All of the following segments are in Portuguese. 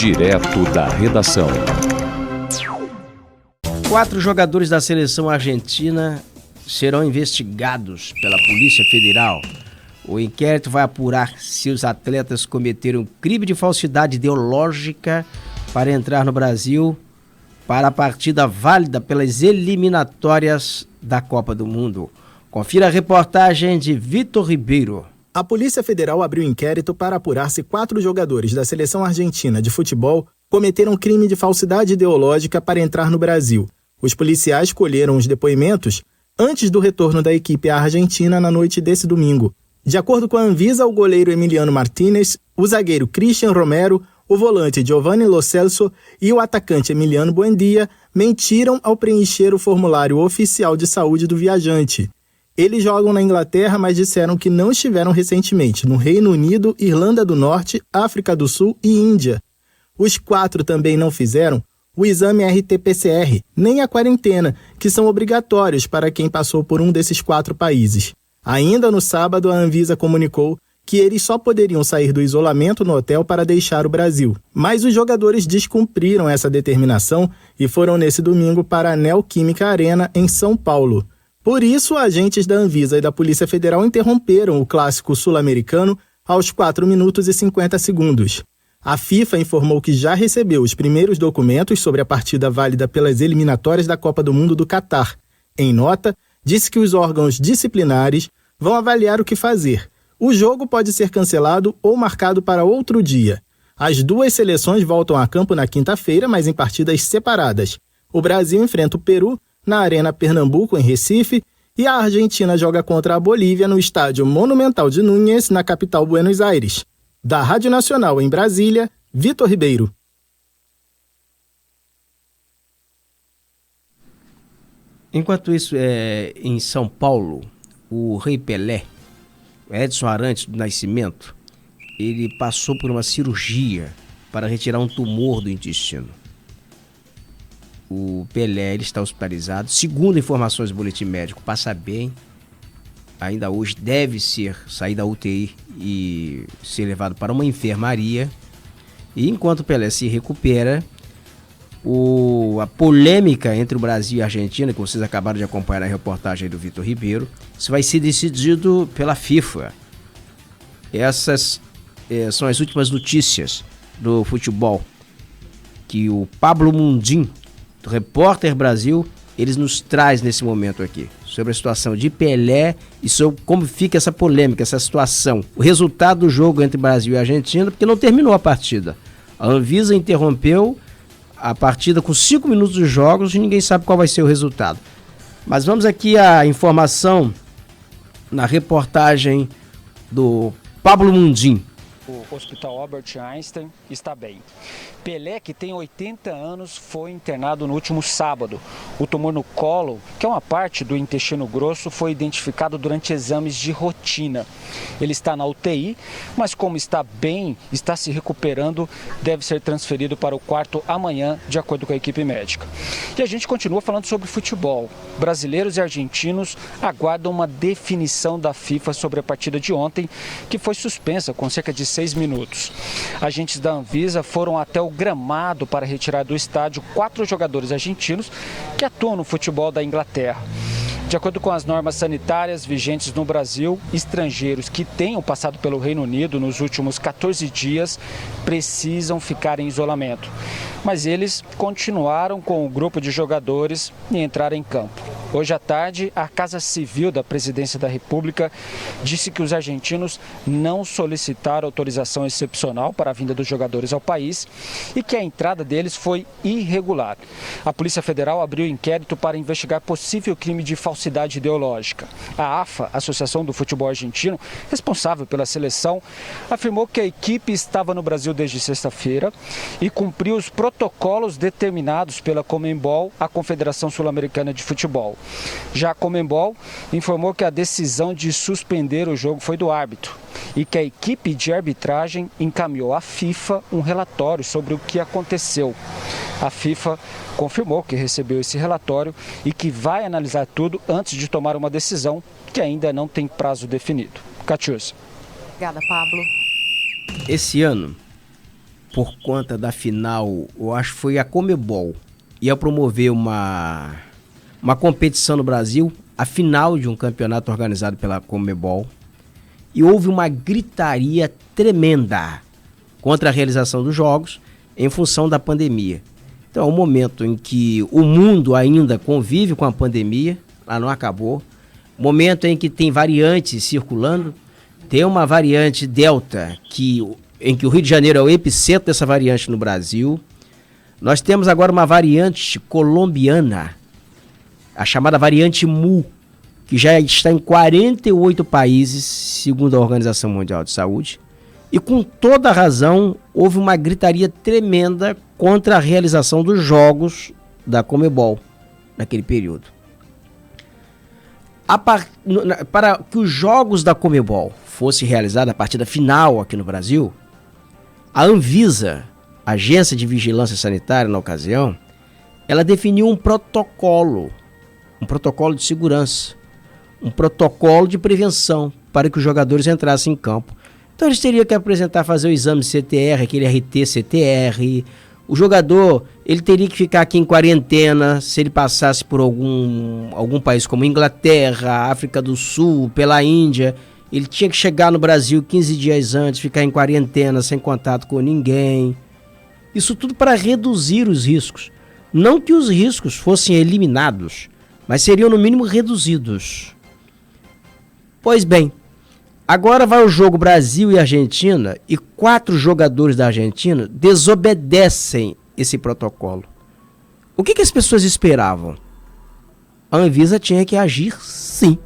Direto da redação. 4 jogadores da seleção argentina serão investigados pela Polícia Federal. O inquérito vai apurar se os atletas cometeram crime de falsidade ideológica para entrar no Brasil para a partida válida pelas eliminatórias da Copa do Mundo. Confira a reportagem de Vitor Ribeiro. A Polícia Federal abriu inquérito para apurar se 4 jogadores da seleção argentina de futebol cometeram crime de falsidade ideológica para entrar no Brasil. Os policiais colheram os depoimentos antes do retorno da equipe à Argentina na noite desse domingo. De acordo com a Anvisa, o goleiro Emiliano Martínez, o zagueiro Christian Romero, o volante Giovanni Lo Celso e o atacante Emiliano Buendia mentiram ao preencher o formulário oficial de saúde do viajante. Eles jogam na Inglaterra, mas disseram que não estiveram recentemente no Reino Unido, Irlanda do Norte, África do Sul e Índia. Os 4 também não fizeram o exame RT-PCR, nem a quarentena, que são obrigatórios para quem passou por um desses 4 países. Ainda no sábado, a Anvisa comunicou que eles só poderiam sair do isolamento no hotel para deixar o Brasil. Mas os jogadores descumpriram essa determinação e foram nesse domingo para a Neoquímica Arena, em São Paulo. Por isso, agentes da Anvisa e da Polícia Federal interromperam o clássico sul-americano aos 4 minutos e 50 segundos. A FIFA informou que já recebeu os primeiros documentos sobre a partida válida pelas eliminatórias da Copa do Mundo do Catar. Em nota, disse que os órgãos disciplinares vão avaliar o que fazer. O jogo pode ser cancelado ou marcado para outro dia. As 2 seleções voltam a campo na quinta-feira, mas em partidas separadas. O Brasil enfrenta o Peru na Arena Pernambuco, em Recife, e a Argentina joga contra a Bolívia no Estádio Monumental de Núñez, na capital Buenos Aires. Da Rádio Nacional em Brasília, Vitor Ribeiro. Enquanto isso, em São Paulo, o Rei Pelé, Edson Arantes do Nascimento, ele passou por uma cirurgia para retirar um tumor do intestino. O Pelé, ele está hospitalizado. Segundo informações do boletim médico, passa bem. Ainda hoje deve sair da UTI e ser levado para uma enfermaria. E enquanto o Pelé se recupera, a polêmica entre o Brasil e a Argentina, que vocês acabaram de acompanhar na reportagem do Vitor Ribeiro, isso vai ser decidido pela FIFA. Essas são as últimas notícias do futebol que o Pablo Mundim, do Repórter Brasil, eles nos traz nesse momento aqui, sobre a situação de Pelé e sobre como fica essa polêmica, essa situação. O resultado do jogo entre Brasil e Argentina, porque não terminou a partida. A Anvisa interrompeu a partida com 5 minutos de jogos e ninguém sabe qual vai ser o resultado. Mas vamos aqui à informação na reportagem do Pablo Mundim. O Hospital Albert Einstein está bem. Pelé, que tem 80 anos, foi internado no último sábado. O tumor no colo, que é uma parte do intestino grosso, foi identificado durante exames de rotina. Ele está na UTI, mas como está bem, está se recuperando, deve ser transferido para o quarto amanhã, de acordo com a equipe médica. E a gente continua falando sobre futebol. Brasileiros e argentinos aguardam uma definição da FIFA sobre a partida de ontem, que foi suspensa com cerca de 6 minutos. Agentes da Anvisa foram até o gramado para retirar do estádio 4 jogadores argentinos que atuam no futebol da Inglaterra. De acordo com as normas sanitárias vigentes no Brasil, estrangeiros que tenham passado pelo Reino Unido nos últimos 14 dias precisam ficar em isolamento. Mas eles continuaram com o grupo de jogadores e entraram em campo. Hoje à tarde, a Casa Civil da Presidência da República disse que os argentinos não solicitaram autorização excepcional para a vinda dos jogadores ao país e que a entrada deles foi irregular. A Polícia Federal abriu inquérito para investigar possível crime de falsidade ideológica. A AFA, Associação do Futebol Argentino, responsável pela seleção, afirmou que a equipe estava no Brasil desde sexta-feira e cumpriu os protocolos determinados pela Conmebol, a Confederação Sul-Americana de Futebol. Já a Conmebol informou que a decisão de suspender o jogo foi do árbitro e que a equipe de arbitragem encaminhou à FIFA um relatório sobre o que aconteceu. A FIFA confirmou que recebeu esse relatório e que vai analisar tudo antes de tomar uma decisão que ainda não tem prazo definido. Catiúcia. Obrigada, Pablo. Esse ano, por conta da final, eu acho que foi a Conmebol, ia promover uma competição no Brasil, a final de um campeonato organizado pela Conmebol, e houve uma gritaria tremenda contra a realização dos jogos em função da pandemia. Então é um momento em que o mundo ainda convive com a pandemia, ela não acabou, momento em que tem variantes circulando, tem uma variante Delta, em que o Rio de Janeiro é o epicentro dessa variante no Brasil. Nós temos agora uma variante colombiana, a chamada variante Mu, que já está em 48 países, segundo a Organização Mundial de Saúde. E com toda a razão, houve uma gritaria tremenda contra a realização dos jogos da Conmebol naquele período. Para que os jogos da Conmebol fossem realizados, a partida final aqui no Brasil, a Anvisa, Agência de Vigilância Sanitária na ocasião, ela definiu um protocolo de segurança, um protocolo de prevenção para que os jogadores entrassem em campo. Então eles teriam que fazer o exame CTR, aquele RT-CTR. O jogador, ele teria que ficar aqui em quarentena se ele passasse por algum país como Inglaterra, África do Sul, pela Índia. Ele tinha que chegar no Brasil 15 dias antes, ficar em quarentena, sem contato com ninguém. Isso tudo para reduzir os riscos. Não que os riscos fossem eliminados, mas seriam no mínimo reduzidos. Pois bem, agora vai o jogo Brasil e Argentina e 4 jogadores da Argentina desobedecem esse protocolo. O que as pessoas esperavam? A Anvisa tinha que agir sim.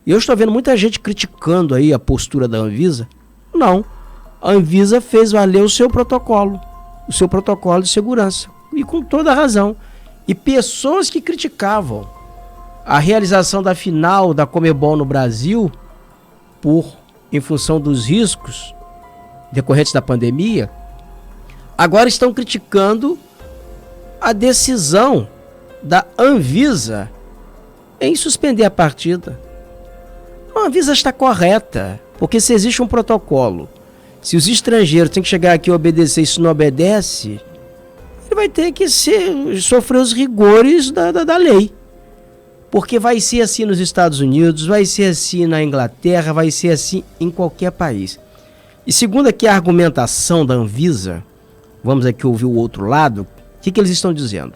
E eu estou vendo muita gente criticando aí a postura da Anvisa. Não, a Anvisa fez valer o seu protocolo de segurança. E com toda a razão. E pessoas que criticavam a realização da final da Conmebol no Brasil em função dos riscos decorrentes da pandemia, agora estão criticando a decisão da Anvisa em suspender a partida. A Anvisa está correta, porque se existe um protocolo, se os estrangeiros têm que chegar aqui e obedecer, e se não obedece, ele vai ter que sofrer os rigores da lei. Porque vai ser assim nos Estados Unidos, vai ser assim na Inglaterra, vai ser assim em qualquer país. E segundo aqui a argumentação da Anvisa, vamos aqui ouvir o outro lado, o que eles estão dizendo?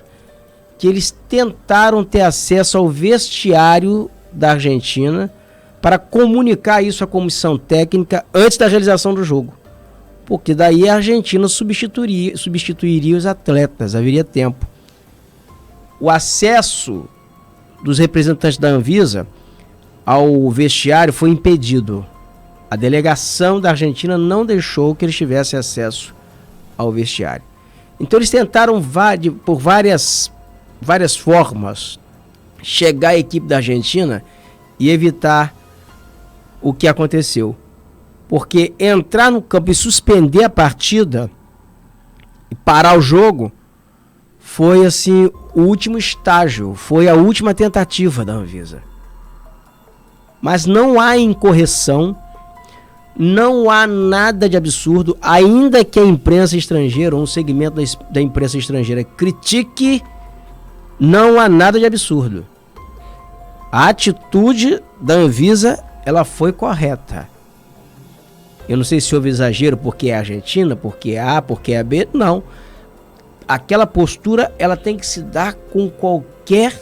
Que eles tentaram ter acesso ao vestiário da Argentina para comunicar isso à comissão técnica antes da realização do jogo. Porque daí a Argentina substituiria os atletas, haveria tempo. O acesso dos representantes da Anvisa ao vestiário foi impedido. A delegação da Argentina não deixou que eles tivessem acesso ao vestiário. Então eles tentaram por várias formas chegar à equipe da Argentina e evitar o que aconteceu. Porque entrar no campo e suspender a partida e parar o jogo foi assim o último estágio, foi a última tentativa da Anvisa. Mas não há incorreção, não há nada de absurdo, ainda que a imprensa estrangeira, ou um segmento da imprensa estrangeira critique, não há nada de absurdo. A atitude da Anvisa, ela foi correta. Eu não sei se houve exagero porque é a Argentina, porque é A, porque é a B, não. Aquela postura, ela tem que se dar com qualquer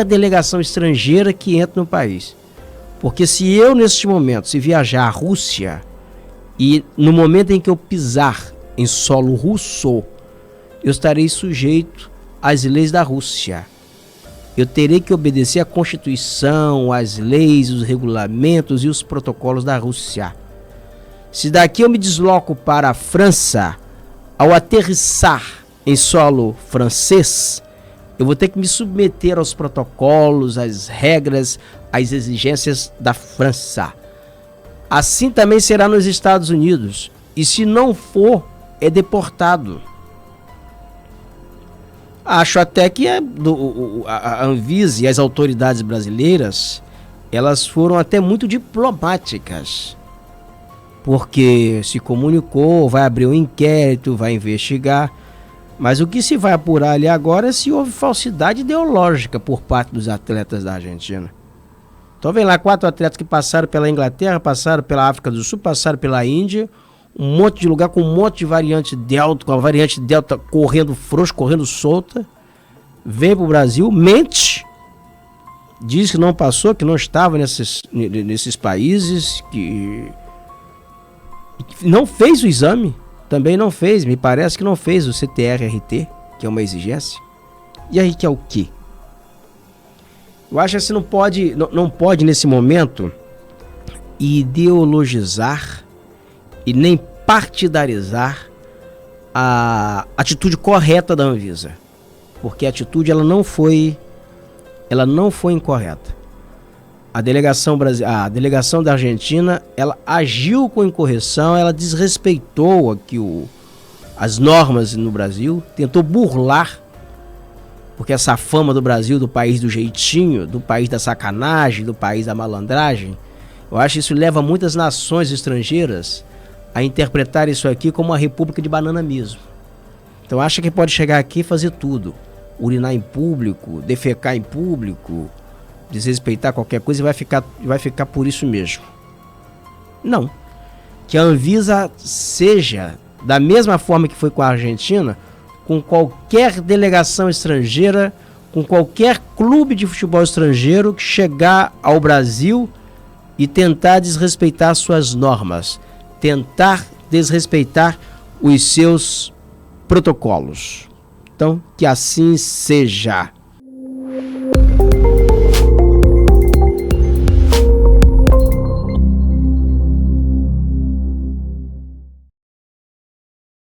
delegação estrangeira que entre no país. Porque se eu, neste momento, se viajar à Rússia, e no momento em que eu pisar em solo russo, eu estarei sujeito às leis da Rússia. Eu terei que obedecer à Constituição, às leis, os regulamentos e os protocolos da Rússia. Se daqui eu me desloco para a França, ao aterrissar em solo francês, eu vou ter que me submeter aos protocolos, às regras, às exigências da França. Assim também será nos Estados Unidos. E se não for, é deportado. Acho até que a Anvisa e as autoridades brasileiras, elas foram até muito diplomáticas porque se comunicou, vai abrir um inquérito, vai investigar. Mas o que se vai apurar ali agora é se houve falsidade ideológica por parte dos atletas da Argentina. Então vem lá 4 atletas que passaram pela Inglaterra, passaram pela África do Sul, passaram pela Índia, um monte de lugar com um monte de variante Delta, com a variante Delta correndo frouxa, correndo solta. Vem pro Brasil, mente, diz que não passou, que não estava nesses países, que não fez o exame. Também não fez, me parece que não fez o CTR-RT, que é uma exigência. E aí que é o quê? Eu acho que você não pode nesse momento ideologizar e nem partidarizar a atitude correta da Anvisa. Porque a atitude ela não foi incorreta. A delegação da Argentina, ela agiu com incorreção, ela desrespeitou aqui as normas no Brasil, tentou burlar, porque essa fama do Brasil, do país do jeitinho, do país da sacanagem, do país da malandragem, eu acho que isso leva muitas nações estrangeiras a interpretar isso aqui como uma república de banana mesmo. Então acha que pode chegar aqui e fazer tudo, urinar em público, defecar em público, desrespeitar qualquer coisa e vai ficar por isso mesmo. Não. Que a Anvisa seja da mesma forma que foi com a Argentina, com qualquer delegação estrangeira, com qualquer clube de futebol estrangeiro que chegar ao Brasil e tentar desrespeitar suas normas, tentar desrespeitar os seus protocolos. Então, que assim seja.